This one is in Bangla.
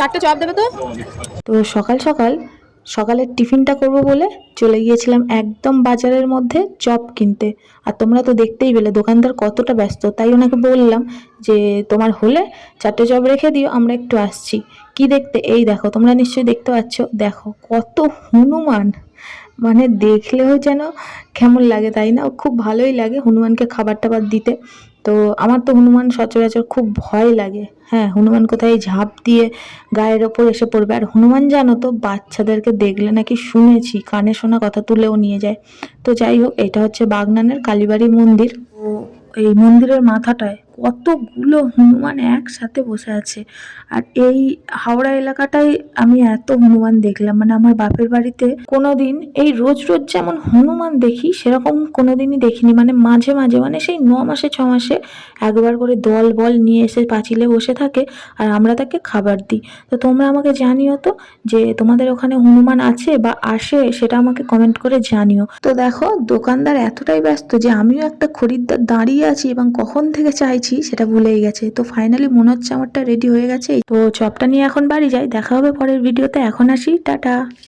চারটে চপ দেবে তো। তো সকাল সকাল সকালের টিফিনটা করব বলে চলে গিয়েছিলাম একদম বাজারের মধ্যে চপ কিনতে। আর তোমরা তো দেখতেই পেলে দোকানদার কতটা ব্যস্ত, তাই ওনাকে বললাম যে তোমার হলে চারটে চপ রেখে দিও, আমরা একটু আসছি। কি দেখতে, এই দেখো, তোমরা নিশ্চয়ই দেখতে পাচ্ছ, দেখো কত হনুমান। মানে দেখলেও যেন কেমন লাগে তাই না, খুব ভালোই লাগে হনুমানকে খাবার টাবার দিতে। তো আমার তো হনুমান সচরাচর খুব ভয় লাগে। হ্যাঁ, হনুমান কোথায় ঝাঁপ দিয়ে গায়ের ওপর এসে পড়বে। আর হনুমান জানো তো বাচ্চাদেরকে দেখলে নাকি শুনেছি কানে শোনা কথা তুলেও নিয়ে যায়। তো যাই হোক, এটা হচ্ছে বাগনানের কালীবাড়ি মন্দির। তো এই মন্দিরের মাথাটায় কতগুলো হনুমান একসাথে বসে আছে। আর এই হাওড়া এলাকাটায় আমি এত হনুমান দেখলাম, মানে আমার বাপের বাড়িতে কোনোদিন এই রোজ রোজ যেমন হনুমান দেখি সেরকম কোনোদিনই দেখিনি। মানে মাঝে মাঝে, মানে সেই 9 মাসে 6 মাসে একবার করে দল বল নিয়ে এসে পাঁচিলে বসে থাকে, আর আমরা তাকে খাবার দিই। তো তোমরা আমাকে জানিও তো যে তোমাদের ওখানে হনুমান আছে বা আসে, সেটা আমাকে কমেন্ট করে জানিও। তো দেখো দোকানদার এতটাই ব্যস্ত যে আমিও একটা খরিদ্দার দাঁড়িয়ে আছি এবং কখন থেকে চাইছি সেটা ভুলেই গেছে। তো ফাইনালি মনে হচ্ছে আমারটা রেডি হয়ে গেছে। তো চপটা নিয়ে এখন বাড়ি যাই, দেখা হবে পরের ভিডিওতে। এখন আসি, টাটা।